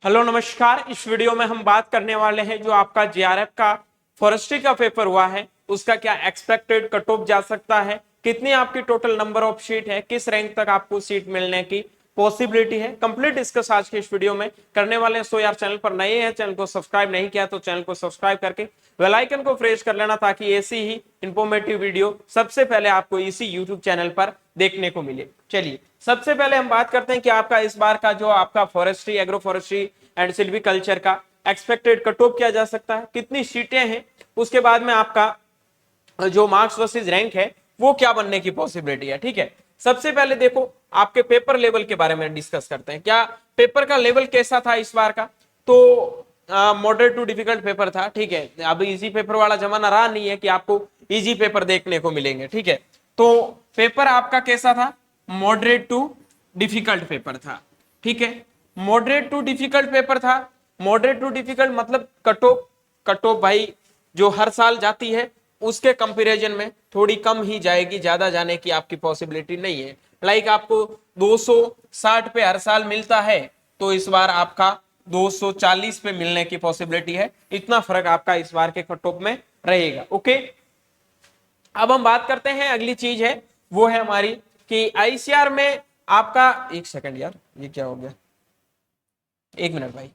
Hello नमस्कार। इस video में हम बात करने वाले हैं जो आपका जेआरएफ का फॉरेस्ट्री का पेपर हुआ है उसका क्या एक्सपेक्टेड कट ऑफ जा सकता है, कितनी आपकी टोटल नंबर ऑफ सीट है, किस रैंक तक आपको सीट मिलने की पॉसिबिलिटी है, कंप्लीट डिस्कस आज के इस वीडियो में करने वाले हैं। सो यार चैनल पर नए हैं, चैनल को सब्सक्राइब नहीं किया तो चैनल को सब्सक्राइब करके बेल आइकन को प्रेस कर लेना ताकि ऐसी ही इंफॉर्मेटिव वीडियो सबसे पहले आपको इसी यूट्यूब चैनल पर देखने को मिले। चलिए सबसे पहले हम बात करते हैं कि आपका इस बार का जो आपका forestry, agro forestry and silviculture का एक्सपेक्टेड कट ऑफ किया जा सकता है, कितनी सीटें हैं, उसके बाद में आपका जो मार्क्स वर्सेस रैंक है वो क्या बनने की पॉसिबिलिटी है। ठीक है, सबसे पहले देखो आपके पेपर लेवल के बारे में डिस्कस करते हैं। क्या पेपर का लेवल कैसा था इस बार का? तो मॉडरेट टू डिफिकल्ट पेपर था। ठीक है, अब इजी पेपर वाला जमाना रहा नहीं है कि आपको इजी पेपर देखने को मिलेंगे। ठीक है, तो पेपर आपका कैसा था? मॉडरेट टू डिफिकल्ट पेपर था। ठीक है, मॉडरेट टू डिफिकल्ट पेपर था। मॉडरेट टू डिफिकल्ट मतलब कट ऑफ भाई जो हर साल जाती है उसके कंपैरिजन में थोड़ी कम ही जाएगी, ज्यादा जाने की आपकी पॉसिबिलिटी नहीं है। लाइक आपको 260 पे हर साल मिलता है तो इस बार आपका 240 पे मिलने की पॉसिबिलिटी है। इतना फर्क आपका इस बार के कट ऑफ में रहेगा। ओके, अब हम बात करते हैं अगली चीज है वो है हमारी कि आईसीआर में आपका, एक सेकंड यार ये क्या हो गया, एक मिनट भाई।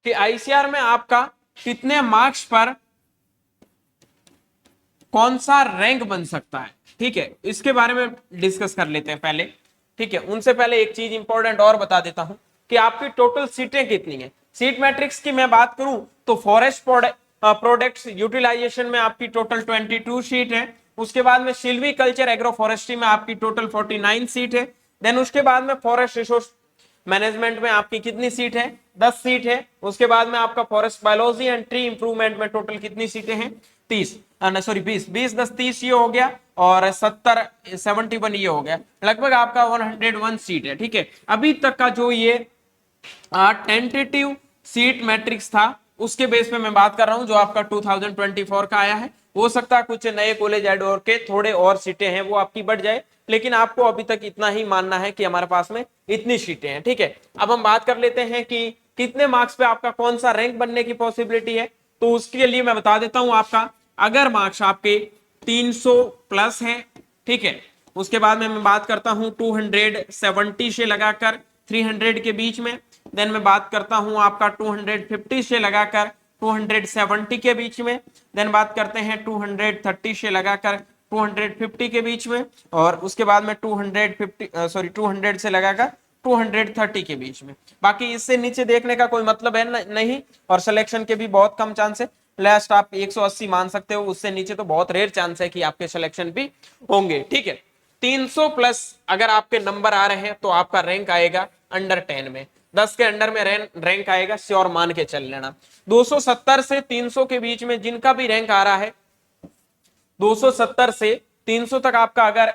कि आईसीआर में आपका कितने मार्क्स पर कौन सा रैंक बन सकता है, ठीक है, इसके बारे में डिस्कस कर लेते हैं पहले। ठीक है, उनसे पहले एक चीज इंपॉर्टेंट और बता देता हूं कि आपकी टोटल सीटें कितनी है। सीट मैट्रिक्स की मैं बात करूं तो फॉरेस्ट प्रोडक्ट्स यूटिलाइजेशन में आपकी टोटल 22 सीट है। उसके बाद में सिल्वी कल्चर एग्रो फॉरेस्ट्री में आपकी टोटल 49 सीट है। देन उसके बाद में फॉरेस्ट रिसोर्स मैनेजमेंट में आपकी कितनी सीट है? 10 सीट है। उसके बाद में आपका forest biology and tree improvement में टोटल कितनी सीटें हैं? 30, सॉरी 20, 20 10 30 ये हो गया और 70 71 ये हो गया, लगभग आपका 101 सीट है। ठीक है, अभी तक का जो ये टेंटेटिव सीट मैट्रिक्स था उसके बेस पे मैं बात कर रहा हूं जो आपका 2024 का आया है। हो सकता है कुछ नए कॉलेज ऐड और के थोड़े और सीटें हैं वो आपकी बढ़ जाए, लेकिन आपको अभी तक इतना ही मानना है कि हमारे पास में इतनी सीटें हैं। ठीक है, अब हम बात कर लेते हैं कि कितने मार्क्स पे आपका कौन सा रैंक बनने की पॉसिबिलिटी है। तो उसके लिए मैं बता देता हूं आपका, अगर मार्क्स आपके 300 प्लस है, ठीक है, उसके बाद में मैं बात करता हूं 270 से लगाकर 300 के बीच में। देन मैं बात करता हूं आपका 250 से लगाकर 270 के बीच में। देन बात करते हैं 230 से लगाकर 250 के बीच में। और उसके बाद में 200 से लगाकर 230 के बीच में। बाकी इससे नीचे देखने का कोई मतलब है नहीं, और सिलेक्शन के भी बहुत कम चांस है। लास्ट आप 180 मान सकते हो, उससे नीचे तो बहुत रेयर चांस है कि आपके सिलेक्शन भी होंगे। ठीक है, 300 प्लस अगर आपके नंबर आ रहे हैं तो आपका रैंक आएगा अंडर 10 में, 10 के अंडर में रैंक आएगा, श्योर मान के चल लेना। 270 से 300 के बीच में जिनका भी रैंक आ रहा है, 270 से 300 तक आपका, अगर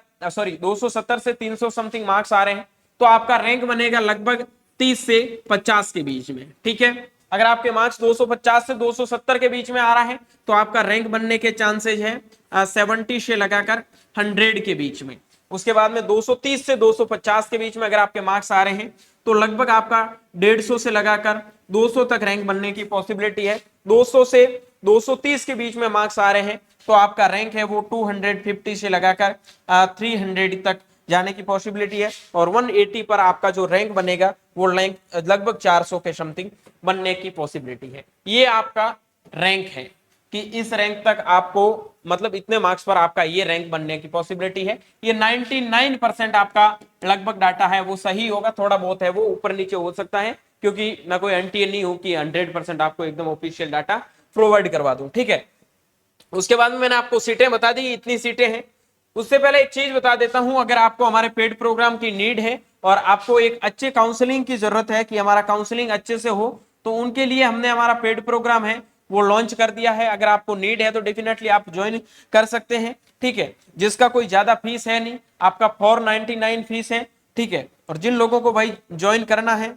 270 से 300 समथिंग मार्क्स आ रहे हैं तो आपका रैंक बनेगा लगभग 30 से 50 के बीच में। ठीक है, अगर आपके मार्क्स 250 से 270 के बीच में आ रहा है तो आपका रैंक बनने के चांसेस है 70 से लगाकर 100 के बीच में। उसके बाद में 230 से 250 के बीच में अगर आपके मार्क्स आ रहे हैं तो लगभग आपका 150 से लगाकर 200 तक रैंक बनने की पॉसिबिलिटी है। 200 से 230 के बीच में मार्क्स आ रहे हैं तो आपका रैंक है वो 250 से लगाकर 300 तक जाने की पॉसिबिलिटी है। और 180 पर आपका जो रैंक बनेगा वो रैंक लगभग 400 के समथिंग बनने की पॉसिबिलिटी है। ये आपका रैंक है कि इस रैंक तक आपको, मतलब इतने मार्क्स पर आपका ये रैंक बनने की पॉसिबिलिटी है। ये 99% आपका लगभग डाटा है वो सही होगा, थोड़ा बहुत है वो ऊपर नीचे हो सकता है क्योंकि ना कोई एनटीए नहीं हो कि 100% आपको एकदम ऑफिशियल डाटा प्रोवाइड करवा दूं। ठीक है, उसके बाद में मैंने आपको सीटें बता दी, इतनी सीटें हैं। उससे पहले एक चीज बता देता हूं, अगर आपको हमारे पेड प्रोग्राम की नीड है और आपको एक अच्छे काउंसलिंग की जरूरत है कि हमारा काउंसलिंग अच्छे से हो, तो उनके लिए हमने हमारा पेड प्रोग्राम है वो लॉन्च कर दिया है। अगर आपको नीड है तो डेफिनेटली आप ज्वाइन कर सकते हैं। ठीक है, जिसका कोई ज्यादा फीस है नहीं, आपका 499 फीस है। ठीक है, और जिन लोगों को भाई ज्वाइन करना है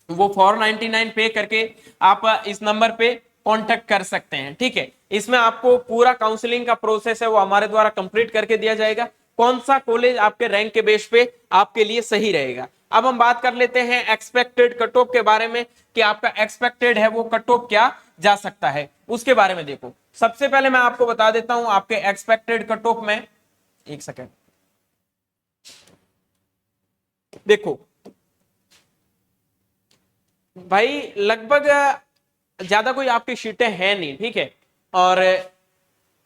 वो 499 पे करके आप इस नंबर पे कांटेक्ट कर सकते हैं। ठीक है, इसमें आपको पूरा काउंसलिंग का प्रोसेस है वो हमारे द्वारा कंप्लीट करके दिया जाएगा, कौन सा कॉलेज आपके रैंक के बेस पे आपके लिए सही रहेगा। अब हम बात कर लेते हैं एक्सपेक्टेड कट ऑफ के बारे में कि आपका एक्सपेक्टेड है वो कट ऑफ क्या जा सकता है, उसके बारे में देखो। सबसे पहले मैं आपको बता देता हूं आपके एक्सपेक्टेड कट ऑफ में, एक सेकेंड देखो भाई, लगभग ज्यादा कोई आपकी शीटें हैं नहीं, ठीक है, और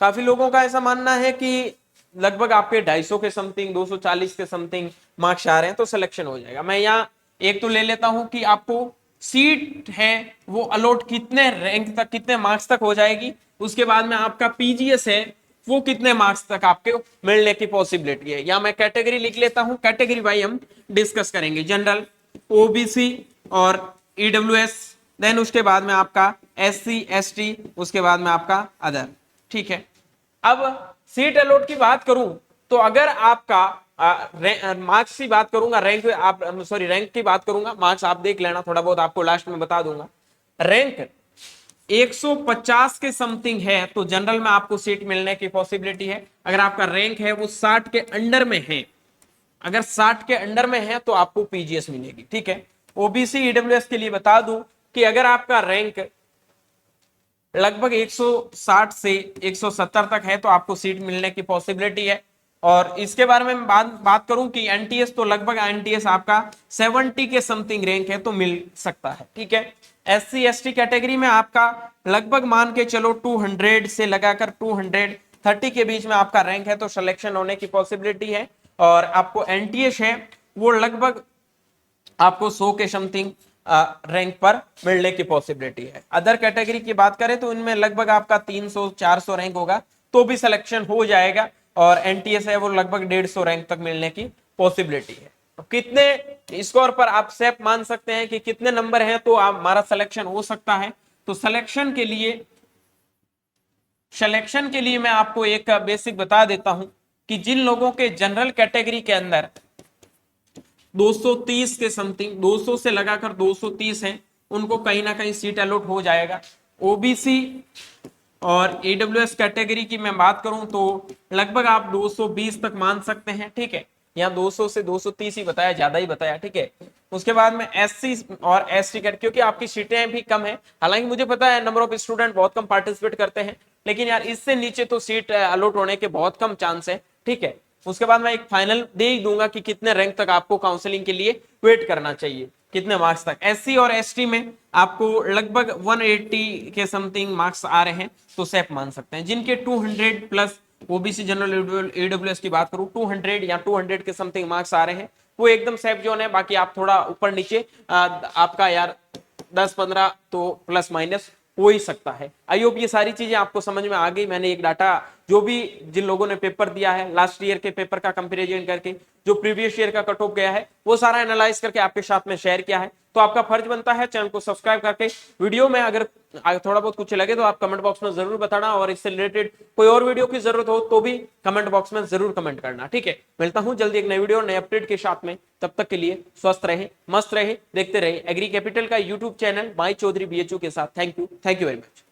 काफी लोगों का ऐसा मानना है कि लगभग आपके 250 के समथिंग 240 के समथिंग मार्क्स आ रहे हैं तो सिलेक्शन हो जाएगा। मैं यहाँ एक तो ले लेता हूं कि आपको सीट है वो अलॉट कितने रैंक तक, कितने मार्क्स तक हो जाएगी, उसके बाद में आपका पीजीएस है वो कितने मार्क्स तक आपके मिलने की पॉसिबिलिटी है। या मैं कैटेगरी लिख लेता हूं, कैटेगरी भाई हम डिस्कस करेंगे, जनरल, ओबीसी और ईडब्ल्यूएस, देन उसके बाद में आपका एससी एसटी, उसके बाद में आपका अदर। ठीक है, अब सीट अलॉट की बात करूं तो अगर आपका मार्क्स की बात करूंगा, रैंक आप सॉरी रैंक की बात करूंगा, मार्क्स आप देख लेना, थोड़ा बहुत आपको लास्ट में बता दूंगा। रैंक 150 के समथिंग है तो जनरल में आपको सीट मिलने की पॉसिबिलिटी है। अगर आपका रैंक है वो 60 के अंडर में है, अगर 60 के अंडर में है तो आपको पीजीएस मिलेगी। ठीक है, ओबीसी ईडब्ल्यूएस के लिए बता दूं कि अगर आपका रैंक लगभग 160 से 170 तक है तो आपको सीट मिलने की पॉसिबिलिटी है। और इसके बारे में बात करूं कि एनटीएस, तो लगभग एनटीएस आपका 70 के समथिंग रैंक है तो मिल सकता है। ठीक है, एससी एसटी कैटेगरी में आपका लगभग मान के चलो 200 से लगाकर 230 के बीच में आपका रैंक है तो सिलेक्शन होने की पॉसिबिलिटी है। और आपको एनटीएस है वो लगभग आपको 100 के समथिंग रैंक पर मिलने की पॉसिबिलिटी है। अदर कैटेगरी की बात करें तो इनमें लगभग आपका 300-400 रैंक होगा तो भी सिलेक्शन हो जाएगा, और एनटीएस है वो लगभग 150 रैंक तक मिलने की पॉसिबिलिटी है। तो कितने स्कोर पर आप सेफ मान सकते हैं कि कितने नंबर हैं तो आप हमारा सिलेक्शन हो सकता है। तो सिलेक्शन के लिए मैं आपको एक बेसिक बता देता हूं कि जिन लोगों के जनरल कैटेगरी के अंदर 230 के समथिंग, 200 से लगाकर 230 है, उनको कहीं ना कहीं सीट अलॉट हो जाएगा। ओबीसी और ईडब्ल्यूएस कैटेगरी की मैं बात करूं तो लगभग आप 220 तक मान सकते हैं। ठीक है, यहाँ 200 से 230 ही बताया, ज्यादा ही बताया। ठीक है, उसके बाद में एससी और एसटी कैटेगरी, क्योंकि आपकी सीटें भी कम है, हालांकि मुझे पता है नंबर ऑफ स्टूडेंट बहुत कम पार्टिसिपेट करते हैं, लेकिन यार इससे नीचे तो सीट अलॉट होने के बहुत कम चांस है। ठीक है, उसके बाद मैं एक फाइनल दे ही दूंगा कि कितने रैंक तक आपको काउंसलिंग के लिए वेट करना चाहिए, कितने मार्क्स तक। एससी और एसटी में आपको लगभग 180 के समथिंग मार्क्स आ रहे हैं तो सेफ मान सकते हैं। जिनके 200 प्लस, ओबीसी जनरल ईडब्ल्यूएस की बात करूं 200 या 200 के समथिंग मार्क्स आ रहे हैं वो एकदम सेफ जोन है। बाकी आप थोड़ा ऊपर नीचे आपका यार 10-15 तो प्लस माइनस हो ही सकता है। आई होप ये सारी चीजें आपको समझ में आ गई। मैंने एक डाटा जो भी जिन लोगों ने पेपर दिया है लास्ट ईयर के पेपर का कंपैरिजन करके जो प्रीवियस ईयर का कट ऑफ गया है वो सारा एनालाइज करके आपके साथ में शेयर किया है। तो आपका फर्ज बनता है चैनल को सब्सक्राइब करके, वीडियो में अगर थोड़ा बहुत कुछ लगे तो आप कमेंट बॉक्स में जरूर बताना, और इससे रिलेटेड कोई और वीडियो की जरूरत हो तो भी कमेंट बॉक्स में जरूर कमेंट करना। ठीक है, मिलता हूं जल्दी एक नई वीडियो नए अपडेट के साथ में। तब तक के लिए स्वस्थ रहे, मस्त रहे, देखते रहे एग्री कैपिटल का यूट्यूब चैनल माई चौधरी बीएचयू के साथ। Thank you very much.